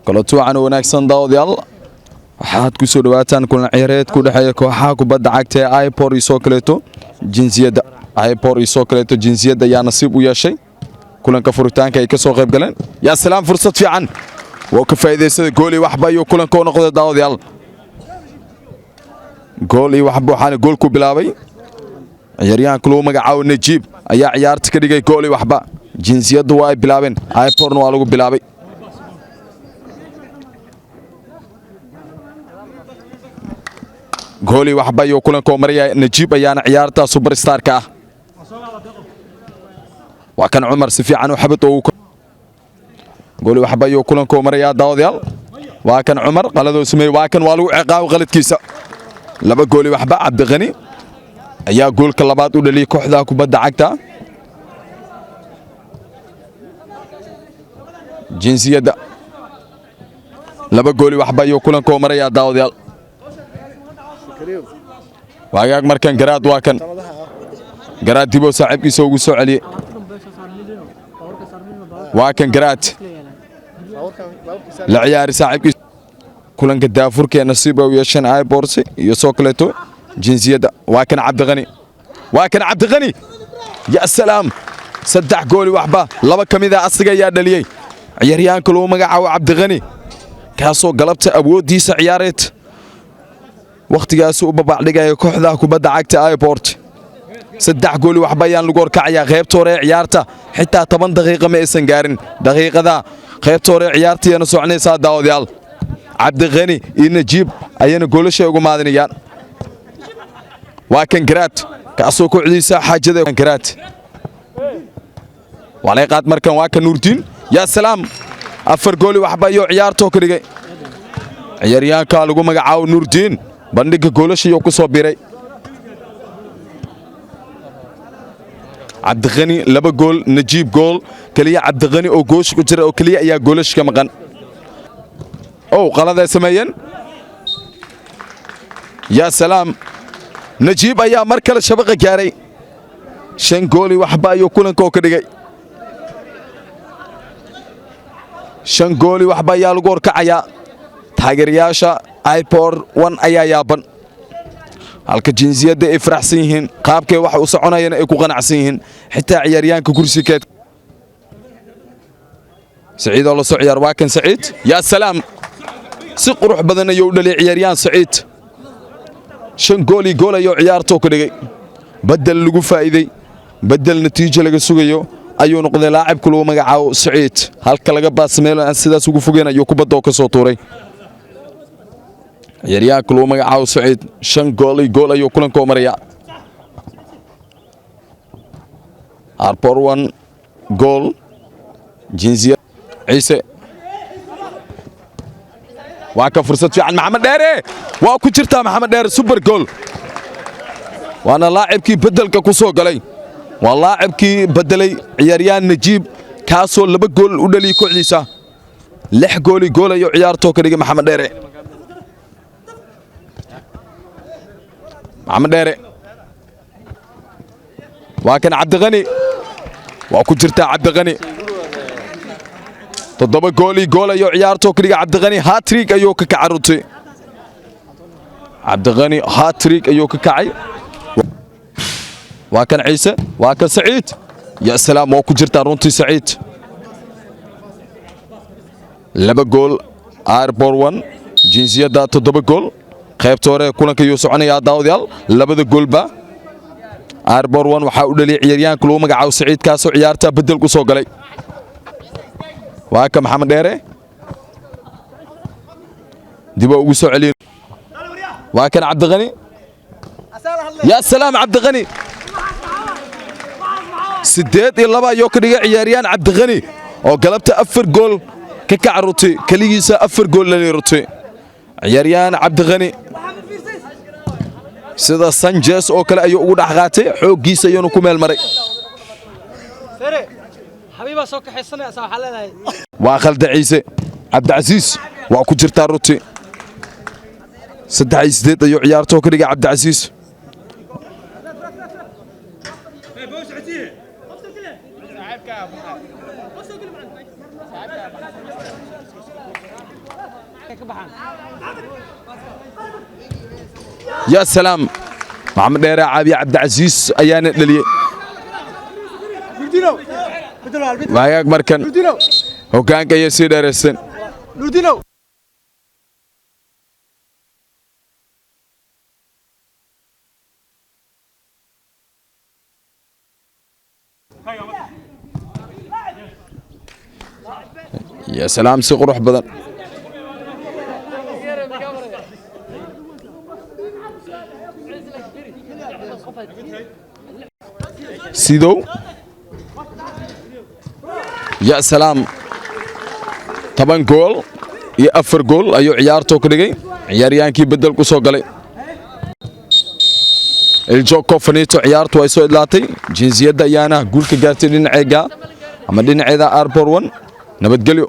kalato waxaan wanaagsan daawadayaal waxaad ku soo dhawaataan kulan ciyaareed ku dhaxeeya kooxaha kubadda cagta ee Ipor iyo soo kaleeto jinsiyadda Ipor iyo soo kaleeto jinsiyadda ayaa nasiib u yeeshay kulanka furitaanka ay ka soo qayb galeen yaa salaam fursad fiican oo ka faa'iideysada gool iyo waxba iyo kulanka oo noqday daawadayaal gool iyo waxba waxaan gool ku bilaabay ciyaaryahanka loo magacaabo Najiib ayaa ciyaarta ka dhigay gool iyo waxba jinsiyaddu waa ay bilaabeen Iporna waa lagu bilaabay gool iyo waxba iyo kulanka oo maraya Najiib ayaana ciyaarta superstar ka ah waa kan Umar si fiican u xabad oo gool iyo waxba iyo kulanka oo maraya daawadayaal waa kan Umar qalad oo sameeyay waa kan waa lagu ciqaab qaladkiisa laba gool iyo waxba Cabdiqani ayaa goolka labaad u dhaliyay kooxda kubadda cagta jinsiyadda laba gool iyo waxba iyo kulanka oo maraya daawadayaal waagaag markan garaad waa kan garaad dibo saaxiibkiisa ugu soo celiyay waa kan garaad la ciyaari saaxiibkiisa kulanka daafurka nasiib u yeeshan Ipor iyo soo kaleeto jinsiyadda waa kan Cabdiqani ya salaam saddex gool waxba laba kamida asiga ayaa dhaliyay ciyaaryahanka loo magacaabo Cabdiqani kaasoo galabta awoodiisa ciyaareed waqtigaas u babacdhigay kooxda kubadda cagta Ipor saddex gool waxba ayaan lagu horkacaya qaybta hore ciyaarta xitaa 10 daqiiqo ma aysan gaarin daqiiqada qaybta hore ciyaartiina soconaysa daawadayaal Cabdiqani iyo Najiib ayana goolasha ugu maadinayaan waa kan garaad kaasoo kooxdiisa xaajada garaad walay qaad markan waa kan Nuurdiin ya salaam afar gool waxba iyo ciyaarto ka dhigay ciyaaryahanka lagu magacaabo Nuurdiin bandhiga goolasha iyo ku soo biiray Cabdiqani laba gool Najiib gool kaliya Cabdiqani oo goosh ku jira oo kaliya ayaa goolash ka maqan oo qalad ay sameeyeen ya salaam Najiib ayaa mar kale shabaqa gaaray shan gool waxba iyo kulanka oo ka dhigay shan gool waxba ayaa lagu horkacaya taageerayaasha Ipor 1 ayaa yaaban halka jinsiyadda ay faraxsan yihiin qaabkay wax u soconayeen ay ku qanacsan yihiin xitaa ciyaaryahanka kursigeed Saciid oo la soo ciyaar waa kan Saciid ya salaam si qurux badan ayuu dhaliyay ciyaaryahan Saciid shan gool ayuu ciyaarto ka dhigay badal lagu faa'iiday badal natiijo laga sugayo ayuu noqday laacibka loo magacaabo Saciid halka laga baasmeelo aan sidaas ugu fogeen ayuu kubadda ka soo tuuray ciyaaryahanka loo magacaabo Saciid shan gool ayuu kulanka maraya Ipor 1 gool jinsiyad Ciise waa ka fursad fiican Maxamed Dheere waa ku jirtaa Maxamed Dheere super goal waana laacibkii bedelka ku soo galay waa laacibkii bedelay ciyaaryahan Najiib kaasoo laba gool u dhaliyay kooxdiisa lix gool ayuu ciyaarto ka dhigay Maxamed Dheere waa kan Cabdiqani waa ku jirtaa Cabdiqani toddoba gool ayuu ciyaarto ka dhigay Cabdiqani hat-trick ayuu ka kacay Cabdiqani hat-trick ayuu ka kacay waa kan Ciise waa kan Saciid ya salaam waa ku jirtaa runtii Saciid laba gool Ipor 1 jinsiyadda toddoba gool qaybta hore kulanka iyo soconaya daawadayaal labada goolba Ipor 1 waxa uu dhaliyay ciyaaryahanka loo magacaabo Saciid kaasoo ciyaarta bedel ku soo galay waa ka Maxamed Dheere dibo ugu soo celiyay waa kan Cabdiqani ya salaam Cabdiqani 8 ayuu ka dhigay ciyaaryahan Cabdiqani oo galabta 4 gool ka kacrutay kaligiisa 4 gool la leertay ciyaaryahan Cabdiqani sida Sanchez oo kale ayuu ugu dhaxqaatay xoogiisa ayuu ku meel maray حبيبي سوق حسنا صح لنا واخلد عيسى عبد العزيز واكو جرتا روتي صدح يسديد ايو عيارتو كدغ عبد العزيز يا سلام محمد ديرة عابي عبد العزيز أيان دلية وهاي أكبر كان هو كان كي يصير درسن يا سلام سيقروح بدن سيدو يا سلام طبعا جول يا أفر جول أيو عيارتو كدغي عياريان كي بدل كسو غلي الجوكو فنيتو عيارتو اي سو ادلاتي جنسيada ayaana guulka gaartay dhinacayga ama dhinaceeda Arbor 1 nabadgelyo